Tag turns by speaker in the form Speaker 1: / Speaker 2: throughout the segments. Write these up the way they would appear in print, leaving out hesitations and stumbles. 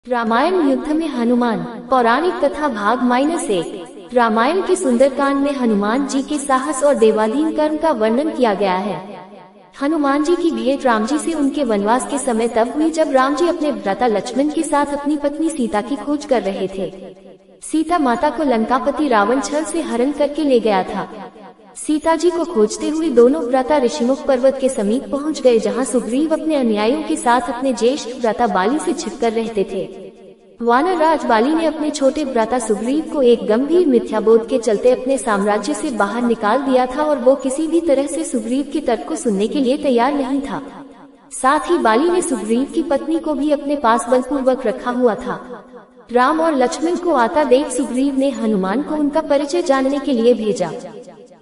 Speaker 1: रामायण युद्ध में हनुमान। पौराणिक कथा भाग -1। रामायण के सुंदरकांड में हनुमान जी के साहस और देवाधीन कर्म का वर्णन किया गया है। हनुमान जी की भेंट राम जी से उनके वनवास के समय तब हुई जब राम जी अपने भ्राता लक्ष्मण के साथ अपनी पत्नी सीता की खोज कर रहे थे। सीता माता को लंकापति रावण छल से हरण करके ले गया था। सीता जी को खोजते हुए दोनों भ्राता ऋषिमुख पर्वत के समीप पहुंच गए, जहां सुग्रीव अपने अनुयायियों के साथ अपने ज्येष्ठ भ्राता बाली से छिपकर रहते थे। वानर राज बाली ने अपने छोटे भ्राता सुग्रीव को एक गंभीर मिथ्याबोध के चलते अपने साम्राज्य से बाहर निकाल दिया था और वो किसी भी तरह से सुग्रीव के तर्क को सुनने के लिए तैयार नहीं था। साथ ही बाली ने सुग्रीव की पत्नी को भी अपने पास बलपूर्वक रखा हुआ था। राम और लक्ष्मण को आता देख सुग्रीव ने हनुमान को उनका परिचय जानने के लिए भेजा।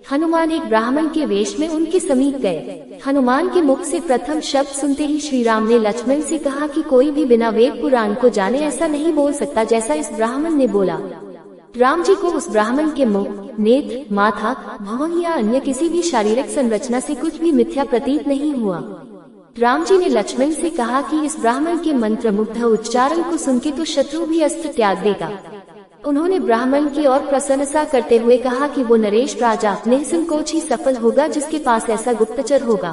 Speaker 1: हनुमान एक ब्राह्मण के वेश में उनके समीप गए। हनुमान के मुख से प्रथम शब्द सुनते ही श्री राम ने लक्ष्मण से कहा कि कोई भी बिना वेद पुराण को जाने ऐसा नहीं बोल सकता जैसा इस ब्राह्मण ने बोला। राम जी को उस ब्राह्मण के मुख, नेत्र, माथा, भौं या अन्य किसी भी शारीरिक संरचना से कुछ भी मिथ्या प्रतीत नहीं हुआ। राम जी ने लक्ष्मण से कहा कि इस ब्राह्मण के मंत्र मुग्ध उच्चारण को सुनके तो शत्रु भी अस्त्र त्याग देगा। उन्होंने ब्राह्मण की ओर प्रशंसा करते हुए कहा कि वो नरेश राजा निसंकोच ही सफल होगा जिसके पास ऐसा गुप्तचर होगा।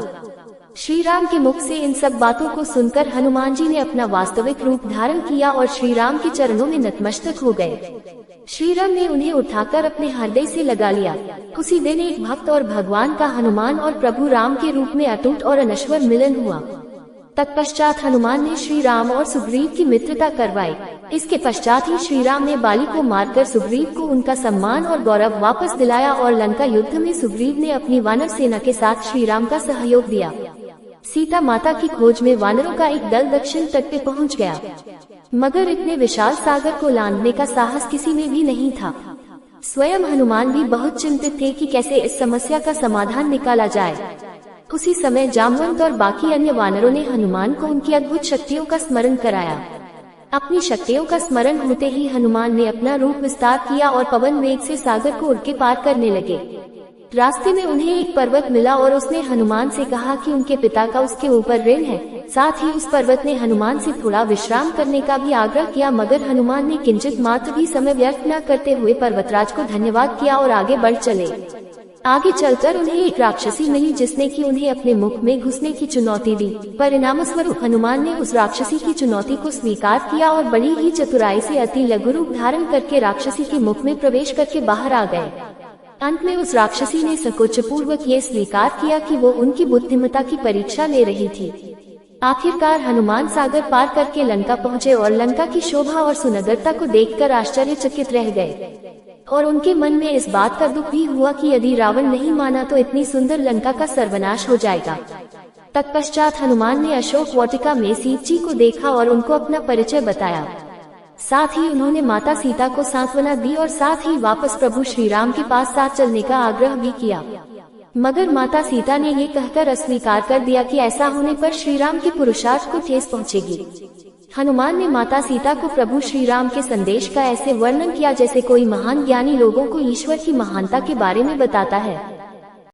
Speaker 1: श्री राम के मुख से इन सब बातों को सुनकर हनुमान जी ने अपना वास्तविक रूप धारण किया और श्री राम के चरणों में नतमस्तक हो गए। श्री राम ने उन्हें उठाकर अपने हृदय से लगा लिया। उसी दिन एक भक्त और भगवान का हनुमान और प्रभु राम के रूप में अटूट और अनश्वर मिलन हुआ। तत्पश्चात हनुमान ने श्री राम और सुग्रीव की मित्रता करवाई। इसके पश्चात ही श्री राम ने बाली को मारकर सुग्रीव को उनका सम्मान और गौरव वापस दिलाया और लंका युद्ध में सुग्रीव ने अपनी वानर सेना के साथ श्री राम का सहयोग दिया। सीता माता की खोज में वानरों का एक दल दक्षिण तट पे पहुंच गया, मगर इतने विशाल सागर को लांघने का साहस किसी में भी नहीं था। स्वयं हनुमान भी बहुत चिंतित थे कि कैसे इस समस्या का समाधान निकाला जाए। उसी समय जामवंत और बाकी अन्य वानरों ने हनुमान को उनकी अद्भुत शक्तियों का स्मरण कराया। अपनी शक्तियों का स्मरण होते ही हनुमान ने अपना रूप विस्तार किया और पवन वेग से सागर को उड़ के पार करने लगे। रास्ते में उन्हें एक पर्वत मिला और उसने हनुमान से कहा कि उनके पिता का उसके ऊपर ऋण है। साथ ही उस पर्वत ने हनुमान से थोड़ा विश्राम करने का भी आग्रह किया, मगर हनुमान ने किंचित मात्र भी समय व्यर्थ न करते हुए पर्वतराज को धन्यवाद किया और आगे बढ़ चले। आगे चलकर उन्हें एक राक्षसी मिली जिसने कि उन्हें अपने मुख में घुसने की चुनौती दी। परिणामस्वरूप हनुमान ने उस राक्षसी की चुनौती को स्वीकार किया और बड़ी ही चतुराई से अति लघु रूप धारण करके राक्षसी के मुख में प्रवेश करके बाहर आ गए। अंत में उस राक्षसी ने संकोच पूर्वक ये स्वीकार किया कि वो उनकी बुद्धिमत्ता की परीक्षा ले रही थी। आखिरकार हनुमान सागर पार करके लंका पहुँचे और लंका की शोभा और सुंदरता को देखकर आश्चर्यचकित रह गए और उनके मन में इस बात का दुख भी हुआ कि यदि रावण नहीं माना तो इतनी सुंदर लंका का सर्वनाश हो जाएगा। तत्पश्चात हनुमान ने अशोक वाटिका में सीता जी को देखा और उनको अपना परिचय बताया। साथ ही उन्होंने माता सीता को सांत्वना दी और साथ ही वापस प्रभु श्री राम के पास साथ चलने का आग्रह भी किया, मगर माता सीता ने ये कहकर अस्वीकार कर दिया कि ऐसा होने पर श्री राम के पुरुषार्थ को ठेस पहुँचेगी। हनुमान ने माता सीता को प्रभु श्री राम के संदेश का ऐसे वर्णन किया जैसे कोई महान ज्ञानी लोगों को ईश्वर की महानता के बारे में बताता है।